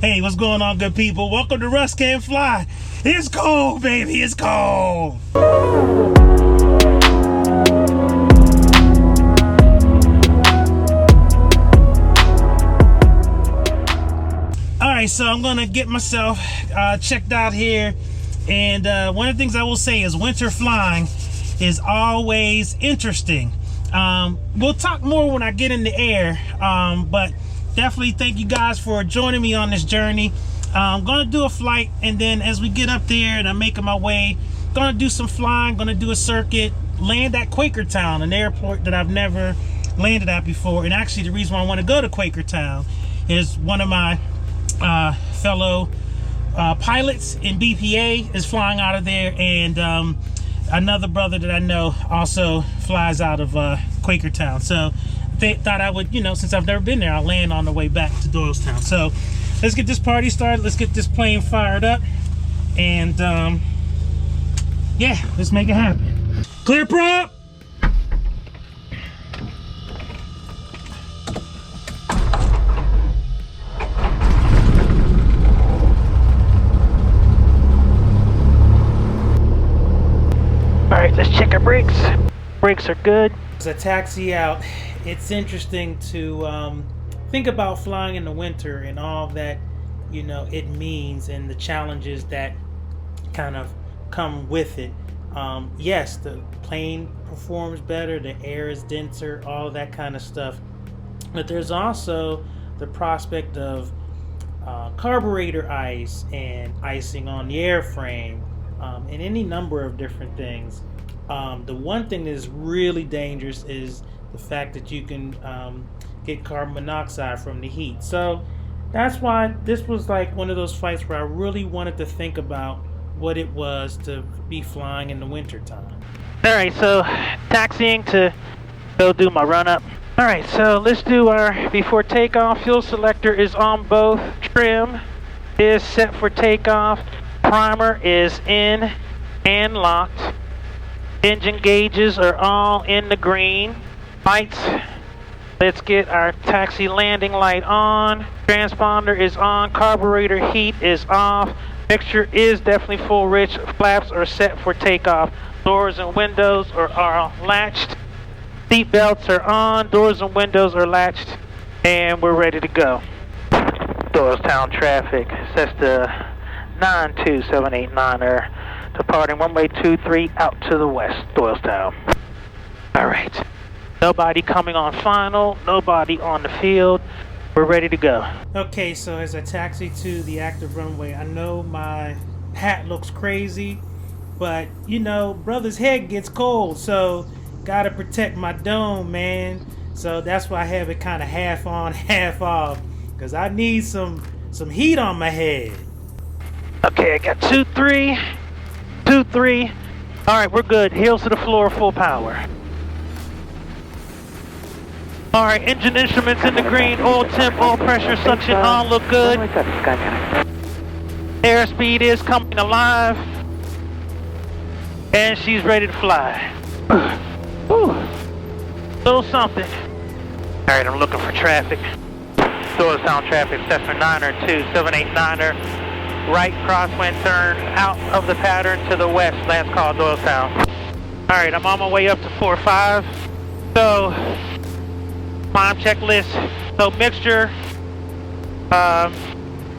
Hey, what's going on, good people? Welcome to Russ Can't Fly. It's cold, baby, it's cold. Alright, so I'm gonna get myself checked out here. And one of the things I will say is winter flying is always interesting. We'll talk more when I get in the air, but definitely thank you guys for joining me on this journey. I'm gonna do a flight, and then as we get up there and I'm making my way, gonna do some flying, gonna do a circuit, land at Quakertown, an airport that I've never landed at before. And actually the reason why I want to go to Quakertown is one of my fellow pilots in BPA is flying out of there, and another brother that I know also flies out of Quakertown. So they thought I would, since I've never been there, I'll land on the way back to Doylestown. So let's get this party started. Let's get this plane fired up, and yeah, let's make it happen. Clear prop. Alright, let's check our brakes. Brakes are good. As I taxi out, it's interesting to think about flying in the winter and all that it means, and the challenges that kind of come with it. Yes, the plane performs better, the air is denser, all of that kind of stuff. But there's also the prospect of carburetor ice and icing on the airframe, and any number of different things. The one thing that is really dangerous is the fact that you can get carbon monoxide from the heat. So that's why this was like one of those flights where I really wanted to think about what it was to be flying in the winter time. Alright, so taxiing to go do my run up. Alright, so let's do our before takeoff. Fuel selector is on both. Trim is set for takeoff. Primer is in and locked. Engine gauges are all in the green. Lights. Let's get our taxi landing light on. Transponder is on. Carburetor heat is off. Mixture is definitely full rich. Flaps are set for takeoff. Doors and windows are latched. Seat belts are on. Doors and windows are latched. And we're ready to go. Doylestown traffic. Cessna 92789er. Departing runway 23 out to the west, Doylestown. Alright. Nobody coming on final, nobody on the field. We're ready to go. Okay, so as I taxi to the active runway, I know my hat looks crazy, but brother's head gets cold, so gotta protect my dome, man. So that's why I have it kind of half on, half off, because I need some heat on my head. Okay, I got 2-3. 2-3. Alright, we're good. Heels to the floor, full power. Alright, engine instruments in the green, oil temp, oil pressure, suction, all look good. Airspeed is coming alive. And she's ready to fly. Little something. Alright, I'm looking for traffic. Doylestown traffic, Cessna 9er 2789er. Right crosswind turn out of the pattern to the west, last call Doylestown. Alright, I'm on my way up to 4-5. So, climb checklist. So mixture,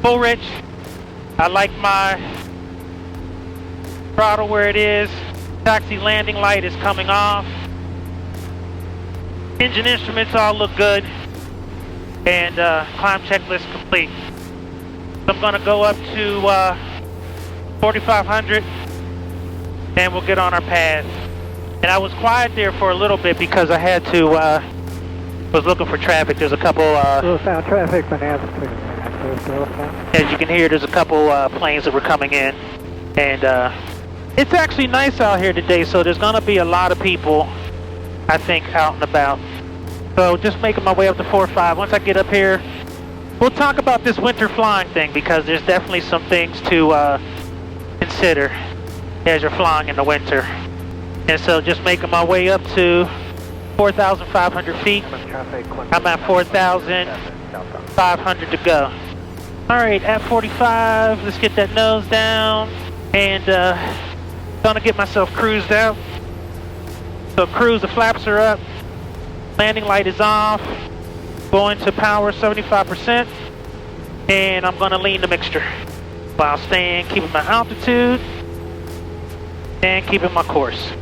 full rich. I like my throttle where it is. Taxi landing light is coming off. Engine instruments all look good. And climb checklist complete. So I'm going to go up to 4,500 and we'll get on our path. And I was quiet there for a little bit because I had to, was looking for traffic. There's a couple, Doylestown traffic, as you can hear, there's a couple planes that were coming in. And it's actually nice out here today, so there's going to be a lot of people, I think, out and about. So just making my way up to 4-5. Once I get up here, we'll talk about this winter flying thing, because there's definitely some things to consider as you're flying in the winter. And so just making my way up to 4,500 feet. I'm at 4,500 to go. All right, at 45, let's get that nose down, and gonna get myself cruised out. So cruise, the flaps are up, landing light is off, going to power 75%, and I'm gonna lean the mixture while staying, keeping my altitude, and keeping my course.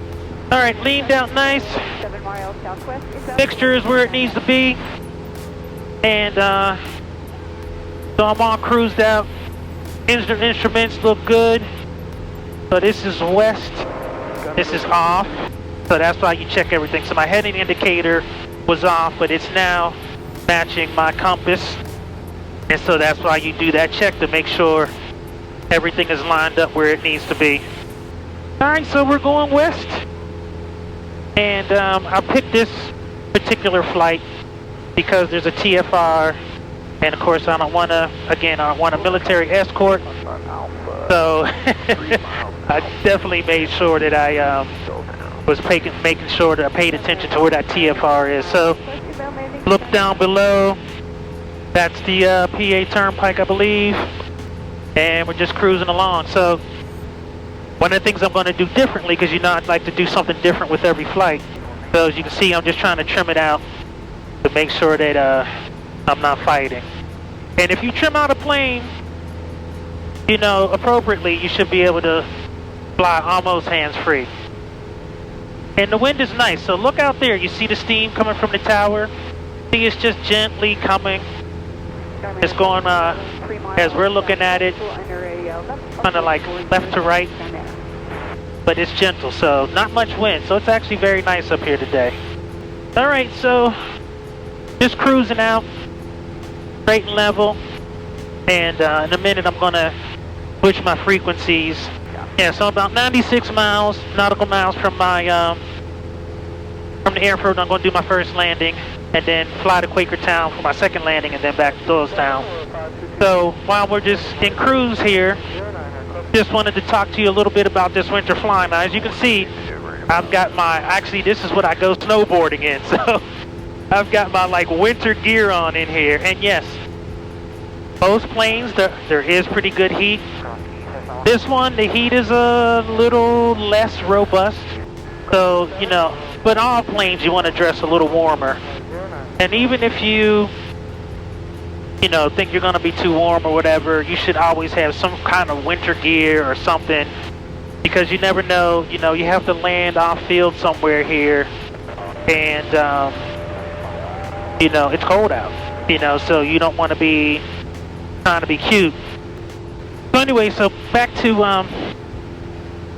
All right, leaned out nice. 7 miles southwest. Mixture is where it needs to be, and so I'm all cruised out. Instruments look good. So this is west, this is off. So that's why you check everything. So my heading indicator was off, but it's now matching my compass. And so that's why you do that check to make sure everything is lined up where it needs to be. All right, so we're going west. And I picked this particular flight because there's a TFR. And of course, I don't want to, again, I want a military escort. So I definitely made sure that I was making sure that I paid attention to where that TFR is. So look down below. That's the PA Turnpike, I believe. And we're just cruising along. So one of the things I'm going to do differently, because you know I'd like to do something different with every flight. So as you can see, I'm just trying to trim it out to make sure that I'm not fighting. And if you trim out a plane, you know, appropriately, you should be able to fly almost hands-free. And the wind is nice, so look out there. You see the steam coming from the tower? See, it's just gently coming. It's going, as we're looking at it, kind of like left to right. But it's gentle, so not much wind. So it's actually very nice up here today. All right, so just cruising out, straight and level. And in a minute, I'm going to switch my frequencies. Yeah, so about 96 miles, nautical miles from my from the airport. I'm going to do my first landing, and then fly to Quakertown for my second landing, and then back to Doylestown. So while we're just in cruise here, just wanted to talk to you a little bit about this winter flying. Now, as you can see, I've got my, actually this is what I go snowboarding in, so I've got my like winter gear on in here. And yes, most planes, there is pretty good heat. This one, the heat is a little less robust. So, you know, but all planes you want to dress a little warmer. And even if you know, think you're going to be too warm or whatever, you should always have some kind of winter gear or something, because you never know, you know, you have to land off field somewhere here, and you know, it's cold out, you know, so you don't want to be trying to be cute. So anyway, so back to I'm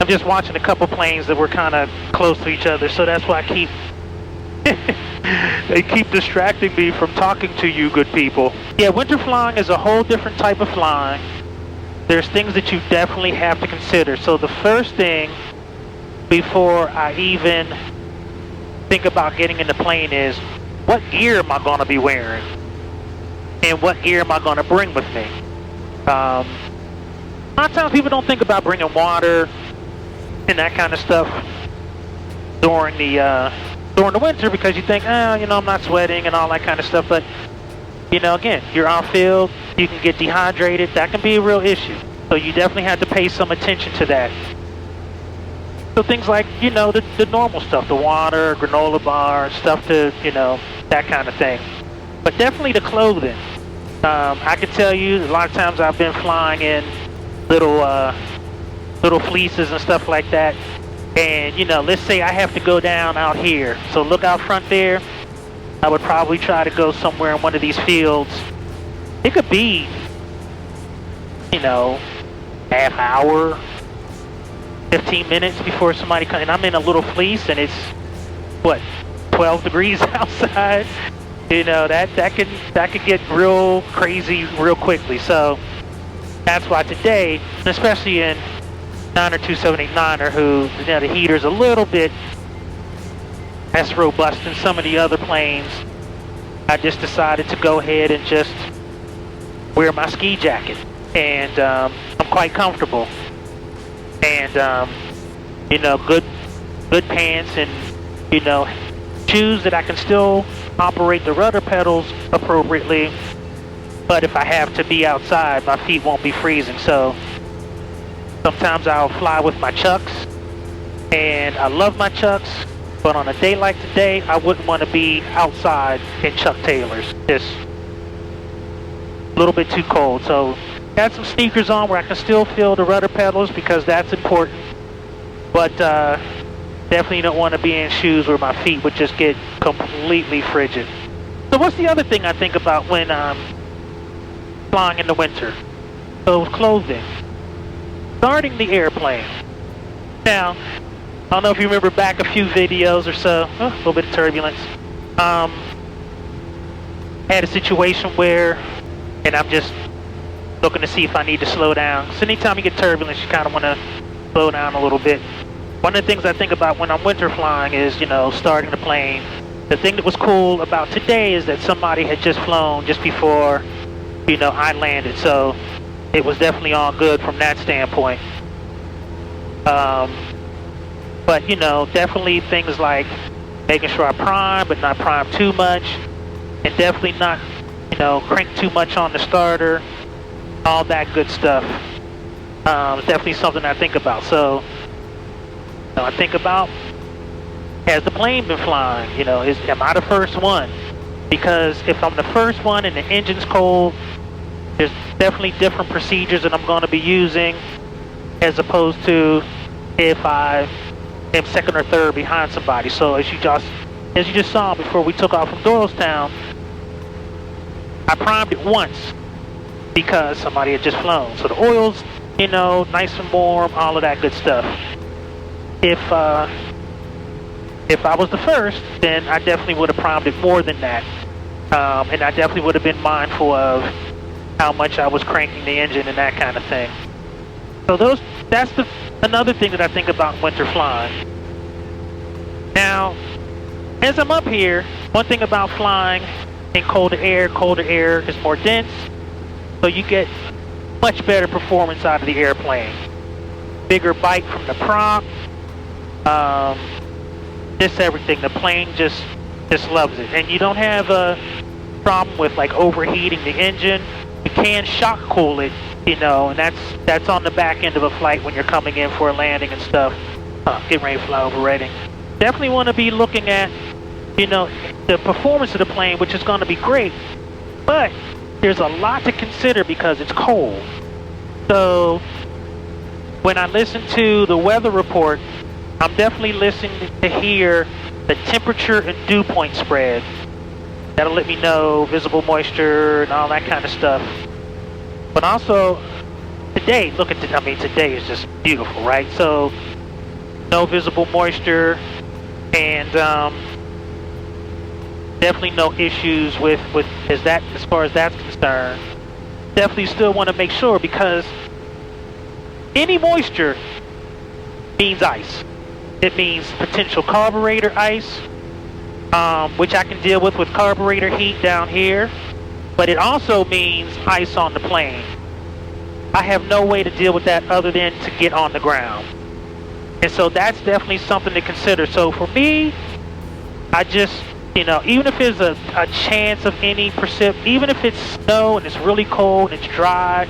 just watching a couple planes that were kind of close to each other, so that's why I keep they keep distracting me from talking to you good people. Yeah, winter flying is a whole different type of flying. There's things that you definitely have to consider. So the first thing before I even think about getting in the plane is, what gear am I going to be wearing? And what gear am I going to bring with me? A lot of times people don't think about bringing water and that kind of stuff during the winter, because you think, oh, you know, I'm not sweating and all that kind of stuff. But, you know, again, you're off field, you can get dehydrated. That can be a real issue. So you definitely have to pay some attention to that. So things like, you know, the normal stuff, the water, granola bar, stuff to, you know, that kind of thing. But definitely the clothing. I can tell you, a lot of times I've been flying in little fleeces and stuff like that. And, you know, let's say I have to go down out here. So look out front there. I would probably try to go somewhere in one of these fields. It could be, you know, half hour, 15 minutes before somebody comes. And I'm in a little fleece, and it's, what, 12 degrees outside. You know, that could get real crazy real quickly. So that's why today, especially in 9 or 2789er, who, you know, the heater's a little bit less robust than some of the other planes, I just decided to go ahead and just wear my ski jacket, and I'm quite comfortable. And you know, good pants, and, you know, shoes that I can still operate the rudder pedals appropriately, but if I have to be outside, my feet won't be freezing. So sometimes I'll fly with my chucks, and I love my chucks, but on a day like today, I wouldn't want to be outside in Chuck Taylors. Just a little bit too cold. So got some sneakers on where I can still feel the rudder pedals because that's important, but definitely don't want to be in shoes where my feet would just get completely frigid. So what's the other thing I think about when I'm flying in the winter? So clothing. Starting the airplane. Now, I don't know if you remember back a few videos or so, a little bit of turbulence. Had a situation where, and I'm just looking to see if I need to slow down. So anytime you get turbulence, you kind of want to slow down a little bit. One of the things I think about when I'm winter flying is, you know, starting the plane. The thing that was cool about today is that somebody had just flown just before, you know, I landed. So it was definitely all good from that standpoint. But, you know, definitely things like making sure I prime, but not prime too much. And definitely not, you know, crank too much on the starter. All that good stuff. It's definitely something I think about. So, you know, I think about, has the plane been flying? You know, am I the first one? Because if I'm the first one and the engine's cold, there's definitely different procedures that I'm going to be using as opposed to if I am second or third behind somebody. So as you just saw before we took off from Doylestown, I primed it once because somebody had just flown. So the oil's, you know, nice and warm, all of that good stuff. If I was the first, then I definitely would have primed it more than that. And I definitely would have been mindful of how much I was cranking the engine and that kind of thing. So that's another thing that I think about winter flying. Now, as I'm up here, one thing about flying in colder air is more dense, so you get much better performance out of the airplane. Bigger bite from the prop, just everything. The plane just loves it, and you don't have a problem with like overheating the engine. You can shock cool it, you know, and that's on the back end of a flight when you're coming in for a landing and stuff. Getting ready to fly over Reading. Definitely want to be looking at, you know, the performance of the plane, which is going to be great, but there's a lot to consider because it's cold. So when I listen to the weather report, I'm definitely listening to hear the temperature and dew point spread. That'll let me know visible moisture and all that kind of stuff. But also today, today is just beautiful, right? So no visible moisture, and definitely no issues with as far as that's concerned. Definitely still want to make sure, because any moisture means ice. It means potential carburetor ice, which I can deal with carburetor heat down here, but it also means ice on the plane. I have no way to deal with that other than to get on the ground. And so that's definitely something to consider. So for me, I just, you know, even if there's a chance of any even if it's snow and it's really cold and it's dry,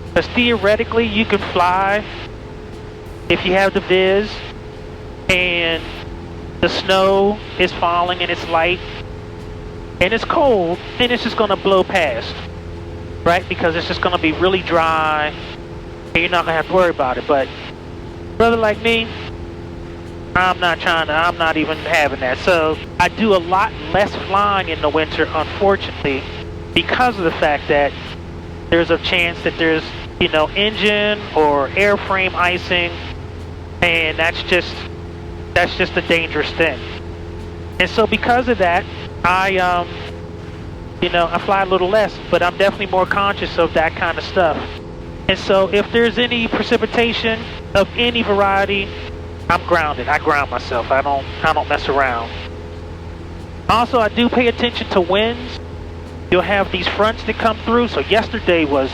because theoretically you can fly if you have the viz and the snow is falling and it's light and it's cold, then it's just going to blow past, right? Because it's just going to be really dry and you're not going to have to worry about it. But brother like me, I'm not even having that. So I do a lot less flying in the winter, unfortunately, because of the fact that there's a chance that there's, you know, engine or airframe icing, and that's just a dangerous thing. And so because of that, I fly a little less, but I'm definitely more conscious of that kind of stuff. And so if there's any precipitation of any variety, I'm grounded. I ground myself. I don't mess around. Also, I do pay attention to winds. You'll have these fronts that come through. So yesterday was,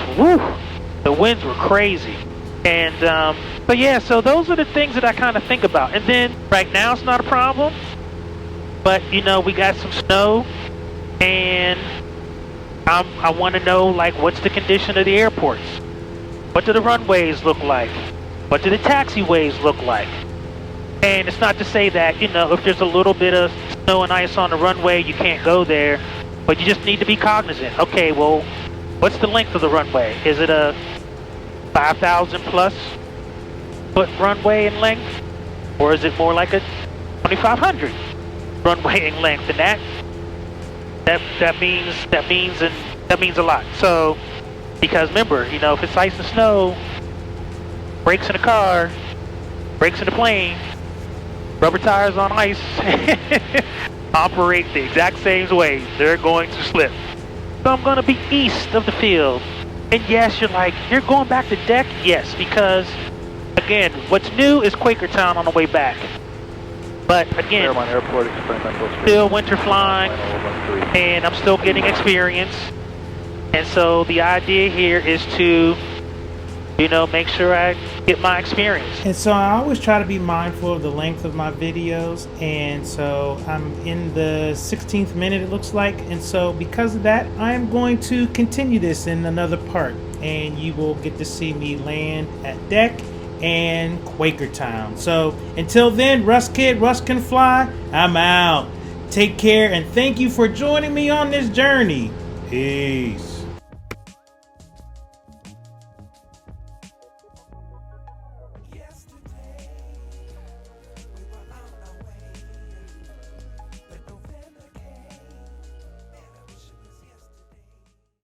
the winds were crazy. And, but yeah, so those are the things that I kind of think about. And then right now it's not a problem, but you know, we got some snow, and I want to know, like, what's the condition of the airports? What do the runways look like? What do the taxiways look like? And it's not to say that, you know, if there's a little bit of snow and ice on the runway, you can't go there, but you just need to be cognizant. Okay, well, what's the length of the runway? Is it a 5,000 plus foot runway in length? Or is it more like a 2,500 runway in length? And that means a lot. So, because remember, you know, if it's ice and snow, brakes in the car, brakes in the plane, rubber tires on ice operate the exact same way. They're going to slip. So I'm going to be east of the field. And yes, you're like, you're going back to deck? Yes, because again, what's new is Quakertown on the way back. But again, Airport, still winter flying, and I'm still getting experience. And so the idea here is to, you know, make sure I get my experience. And so I always try to be mindful of the length of my videos. And so I'm in the 16th minute, it looks like. And so because of that, I am going to continue this in another part. And you will get to see me land at deck and Quakertown. So until then, Russ Kid, Russ can fly. I'm out. Take care and thank you for joining me on this journey. Peace.